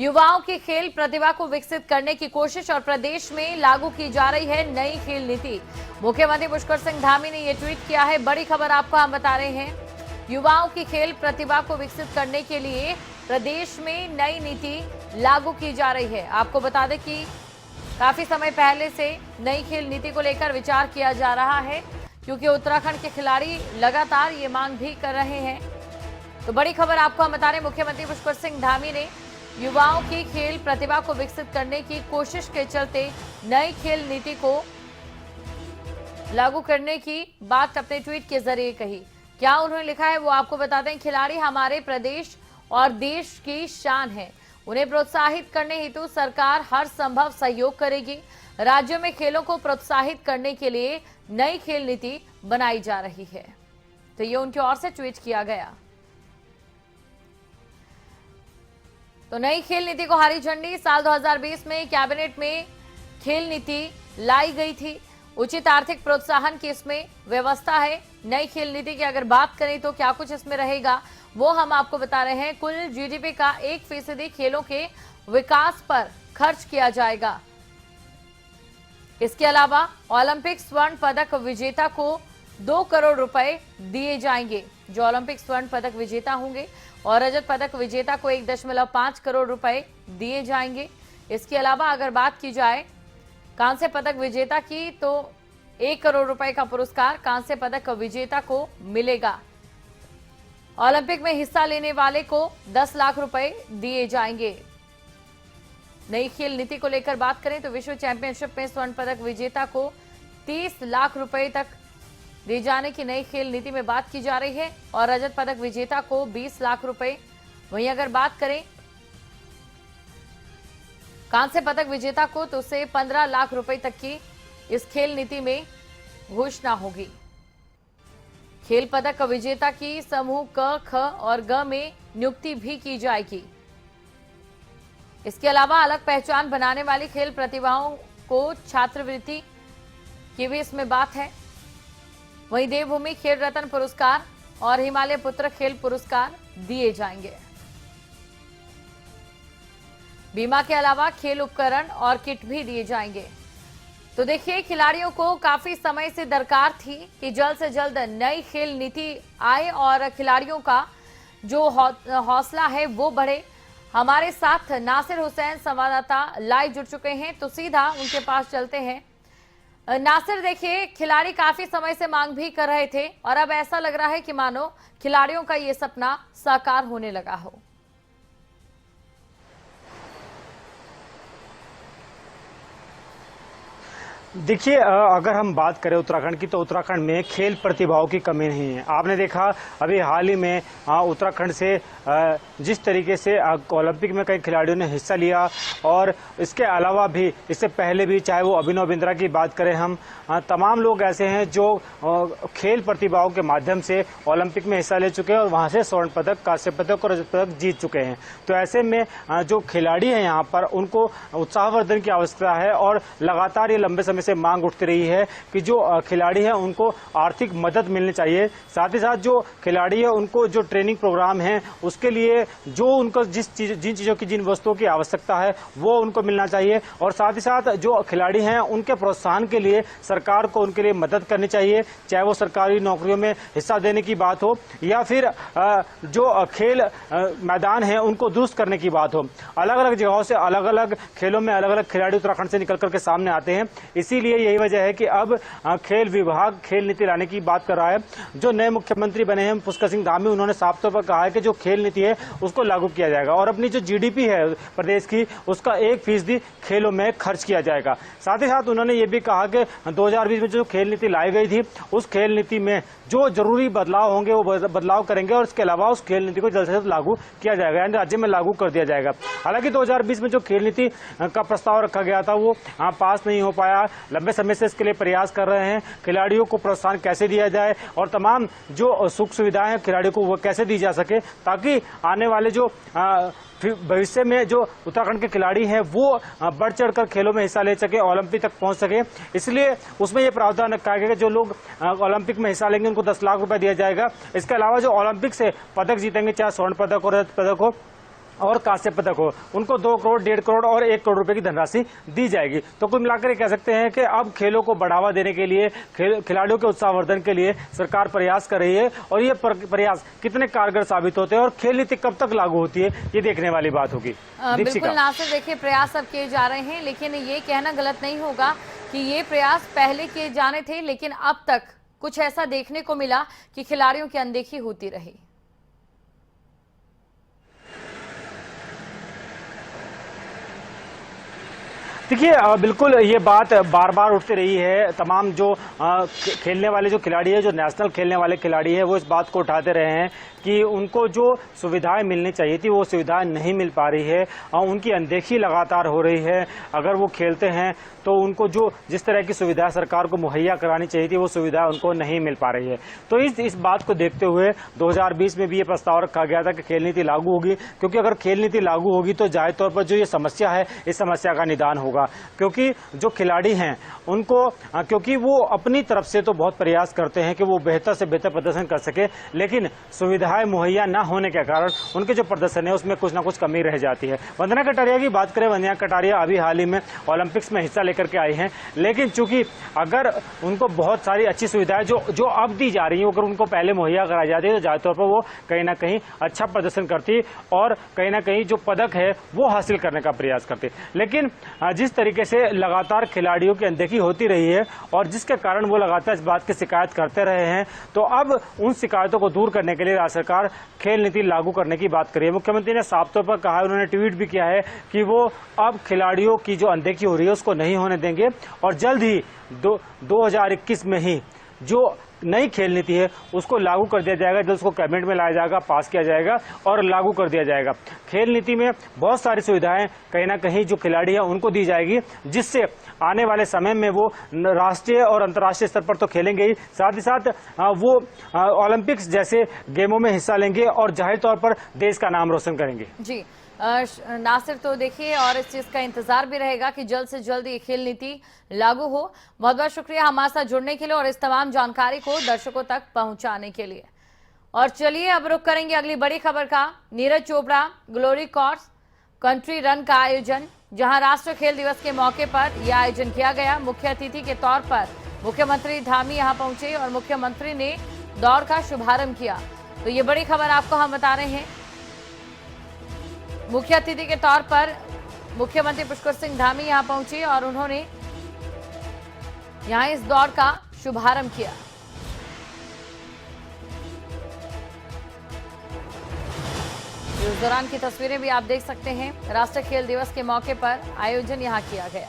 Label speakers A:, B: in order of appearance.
A: युवाओं की खेल प्रतिभा को विकसित करने की कोशिश और प्रदेश में लागू की जा रही है नई खेल नीति। मुख्यमंत्री पुष्कर सिंह धामी ने यह ट्वीट किया है। बड़ी खबर आपको हम बता रहे हैं। युवाओं की खेल प्रतिभा को विकसित करने के लिए प्रदेश में नई नीति लागू की जा रही है। आपको बता दें कि काफी समय पहले से नई खेल नीति को लेकर विचार किया जा रहा है, क्योंकि उत्तराखंड के खिलाड़ी लगातार ये मांग भी कर रहे हैं। तो बड़ी खबर आपको हम बता रहे हैं। मुख्यमंत्री पुष्कर सिंह धामी ने युवाओं की खेल प्रतिभा को विकसित करने की कोशिश के चलते नई खेल नीति को लागू करने की बात अपने ट्वीट के जरिए कही। क्या उन्होंने लिखा है वो आपको बता दें। खिलाड़ी हमारे प्रदेश और देश की शान है। उन्हें प्रोत्साहित करने हेतु सरकार हर संभव सहयोग करेगी। राज्यों में खेलों को प्रोत्साहित करने के लिए नई खेल नीति बनाई जा रही है। तो ये उनकी ओर से ट्वीट किया गया। तो नई खेल नीति को हरी झंडी। साल 2020 में कैबिनेट में खेल नीति लाई गई थी। उचित आर्थिक प्रोत्साहन की इसमें व्यवस्था है। नई खेल नीति की अगर बात करें तो क्या कुछ इसमें रहेगा वो हम आपको बता रहे हैं। कुल जीडीपी का 1% खेलों के विकास पर खर्च किया जाएगा। इसके अलावा ओलंपिक स्वर्ण पदक विजेता को 2 करोड़ रुपए दिए जाएंगे। जो ओलंपिक स्वर्ण पदक विजेता होंगे और रजत पदक विजेता को 1.5 करोड़ रुपए दिए जाएंगे। इसके अलावा अगर बात की जाए कांस्य पदक विजेता की तो 1 करोड़ रुपए का पुरस्कार कांस्य पदक विजेता को मिलेगा। ओलंपिक में हिस्सा लेने वाले को 10 लाख रुपए दिए जाएंगे। नई खेल नीति को लेकर बात करें तो विश्व चैंपियनशिप में स्वर्ण पदक विजेता को 30 लाख रुपए तक दिए जाने की नई खेल नीति में बात की जा रही है और रजत पदक विजेता को 20 लाख रुपए। वहीं अगर बात करें कांस्य पदक विजेता को तो उसे 15 लाख रुपए तक की इस खेल नीति में घोषणा होगी। खेल पदक विजेता की समूह क, ख और ग में नियुक्ति भी की जाएगी। इसके अलावा अलग पहचान बनाने वाली खेल प्रतिभाओं को छात्रवृत्ति की भी इसमें बात है। वहीं देवभूमि खेल रत्न पुरस्कार और हिमालय पुत्र खेल पुरस्कार दिए जाएंगे। बीमा के अलावा खेल उपकरण और किट भी दिए जाएंगे। तो देखिए, खिलाड़ियों को काफी समय से दरकार थी कि जल्द से जल्द नई खेल नीति आए और खिलाड़ियों का जो हौसला है वो बढ़े। हमारे साथ नासिर हुसैन संवाददाता लाइव जुड़ चुके हैं, तो सीधा उनके पास चलते हैं। नासिर, देखिए, खिलाड़ी काफी समय से मांग भी कर रहे थे और अब ऐसा लग रहा है कि मानो खिलाड़ियों का ये सपना साकार होने लगा हो।
B: देखिए, अगर हम बात करें उत्तराखंड की तो उत्तराखंड में खेल प्रतिभाओं की कमी नहीं है। आपने देखा अभी हाल ही में उत्तराखंड से जिस तरीके से ओलंपिक में कई खिलाड़ियों ने हिस्सा लिया और इसके अलावा भी इससे पहले भी, चाहे वो अभिनव बिंद्रा की बात करें हम, तमाम लोग ऐसे हैं जो खेल प्रतिभाओं के माध्यम से ओलंपिक में हिस्सा ले चुके हैं और वहाँ से स्वर्ण पदक, कांस्य पदक और रजत पदक जीत चुके हैं। तो ऐसे में जो खिलाड़ी हैं यहाँ पर उनको उत्साहवर्धन की आवश्यकता है और लगातार ये लंबे समय से मांग उठती रही है कि जो खिलाड़ी हैं उनको आर्थिक मदद मिलनी चाहिए। साथ ही साथ जो खिलाड़ी है उनको जो ट्रेनिंग प्रोग्राम है उसके लिए जो उनको जिन चीजों की, जिन वस्तुओं की आवश्यकता है वो उनको मिलना चाहिए। और साथ ही साथ जो खिलाड़ी हैं उनके प्रोत्साहन के लिए सरकार को उनके लिए मदद करनी चाहिए, चाहे वो सरकारी नौकरियों में हिस्सा देने की बात हो या फिर जो खेल मैदान है उनको दुरुस्त करने की बात हो। अलग अलग जगहों से अलग अलग खेलों में अलग अलग खिलाड़ी उत्तराखंड से निकल करके सामने आते हैं। इसीलिए यही वजह है कि अब खेल विभाग खेल नीति लाने की बात कर रहा है। जो नए मुख्यमंत्री बने हैं पुष्कर सिंह धामी, उन्होंने साफ तौर पर कहा है कि जो खेल नीति है उसको लागू किया जाएगा और अपनी जो जीडीपी है प्रदेश की उसका 1% खेलों में खर्च किया जाएगा। साथ ही साथ उन्होंने ये भी कहा कि 2020 में जो खेल नीति लाई गई थी उस खेल नीति में जो जरूरी बदलाव होंगे वो बदलाव करेंगे और इसके अलावा उस खेल नीति को जल्द से जल्द लागू किया जाएगा, यानी राज्य में लागू कर दिया जाएगा। हालांकि 2020 में जो खेल नीति का प्रस्ताव रखा गया था वो पास नहीं हो पाया। लंबे समय से इसके लिए प्रयास कर रहे हैं। खिलाड़ियों को प्रोत्साहन कैसे दिया जाए और तमाम जो सुख सुविधाएं हैं खिलाड़ियों को वो कैसे दी जा सके, ताकि आने वाले जो भविष्य में जो उत्तराखंड के खिलाड़ी हैं वो बढ़ चढ़कर खेलों में हिस्सा ले सके, ओलंपिक तक पहुंच सके। इसलिए उसमें ये प्रावधान रखा गया कि जो लोग ओलंपिक में हिस्सा लेंगे उनको 10 लाख रुपए दिया जाएगा। इसके अलावा जो ओलंपिक से पदक जीतेंगे, चाहे स्वर्ण पदक और रजत पदक हो, और कांस्य पदक हो, उनको 2 करोड़, 1.5 करोड़ और 1 करोड़ रुपए की धनराशि दी जाएगी। तो कुल मिलाकर ये कह सकते हैं कि अब खेलों को बढ़ावा देने के लिए, खिलाड़ियों के उत्साहवर्धन के लिए सरकार प्रयास कर रही है, और ये प्रयास कितने कारगर साबित होते हैं और खेल नीति कब तक लागू होती है, ये देखने वाली बात होगी।
A: बिल्कुल नासिर, देखिए प्रयास अब किए जा रहे हैं, लेकिन ये कहना गलत नहीं होगा कि ये प्रयास पहले किए जाने थे, लेकिन अब तक कुछ ऐसा देखने को मिला कि खिलाड़ियों की अनदेखी होती रही।
B: देखिए, बिल्कुल ये बात बार बार उठती रही है। तमाम जो खेलने वाले जो खिलाड़ी है, जो नेशनल खेलने वाले खिलाड़ी है, वो इस बात को उठाते रहे हैं कि उनको जो सुविधाएं मिलनी चाहिए थी वो सुविधाएं नहीं मिल पा रही है, और उनकी अनदेखी लगातार हो रही है। अगर वो खेलते हैं तो उनको जिस तरह की सुविधा सरकार को मुहैया करानी चाहिए थी वो सुविधा उनको नहीं मिल पा रही है। तो इस बात को देखते हुए 2020 में भी ये प्रस्ताव रखा गया था कि खेल नीति लागू होगी, क्योंकि अगर खेल नीति लागू होगी तो जाहिर तौर पर जो ये समस्या है, इस समस्या का निदान होगा। क्योंकि जो खिलाड़ी हैं उनको, क्योंकि वो अपनी तरफ से तो बहुत प्रयास करते हैं कि वो बेहतर से बेहतर प्रदर्शन कर सके, लेकिन सुविधाएं मुहैया न होने के कारण उनके जो प्रदर्शन है उसमें कुछ ना कुछ कमी रह जाती है। वंदना कटारिया की बात करें, वंदना कटारिया अभी हाल ही में ओलंपिक्स में हिस्सा लेकर के आई हैं, लेकिन चूंकि अगर उनको बहुत सारी अच्छी सुविधाएं जो अब दी जा रही हैं, अगर उनको पहले मुहैया कराई जाती है तो जाहिर तौर पर वो कहीं ना कहीं अच्छा प्रदर्शन करती और कहीं ना कहीं जो पदक है वो हासिल करने का प्रयास करती। लेकिन जिस तरीके से लगातार खिलाड़ियों की अनदेखी होती रही है और जिसके कारण वो लगातार इस बात की शिकायत करते रहे हैं, तो अब उन शिकायतों को दूर करने के लिए राज्य सरकार खेल नीति लागू करने की बात करी है। मुख्यमंत्री ने साफ तौर पर कहा है, उन्होंने ट्वीट भी किया है कि वो अब खिलाड़ियों की जो अनदेखी हो रही है उसको नहीं होने देंगे, और जल्द ही 2021 में ही जो नई खेल नीति है उसको लागू कर दिया जाएगा। जल्द उसको कैबिनेट में लाया जाएगा, पास किया जाएगा और लागू कर दिया जाएगा। खेल नीति में बहुत सारी सुविधाएं कहीं ना कहीं जो खिलाड़ी हैं उनको दी जाएगी, जिससे आने वाले समय में वो राष्ट्रीय और अंतर्राष्ट्रीय स्तर पर तो खेलेंगे ही, साथ ही साथ वो ओलंपिक्स जैसे गेमों में हिस्सा लेंगे और जाहिर तौर पर देश का नाम रोशन करेंगे।
A: जी नासिर, तो देखिए और इस चीज का इंतजार भी रहेगा कि जल्द से जल्द ये खेल नीति लागू हो। बहुत बहुत शुक्रिया हमारे साथ जुड़ने के लिए और इस तमाम जानकारी को दर्शकों तक पहुंचाने के लिए। और चलिए अब रुक करेंगे अगली बड़ी खबर का। Neeraj Chopra glory cross country run का आयोजन, जहां राष्ट्रीय खेल दिवस के मौके पर यह आयोजन किया गया। मुख्य अतिथि के तौर पर मुख्यमंत्री धामी यहां पहुंचे और मुख्यमंत्री ने दौड़ का शुभारंभ किया। तो ये बड़ी खबर आपको हम बता रहे हैं। मुख्य अतिथि के तौर पर मुख्यमंत्री पुष्कर सिंह धामी यहां पहुंचे और उन्होंने यहां इस दौड़ का शुभारंभ किया। इस दौरान की तस्वीरें भी आप देख सकते हैं। राष्ट्रीय खेल दिवस के मौके पर आयोजन यहां किया गया।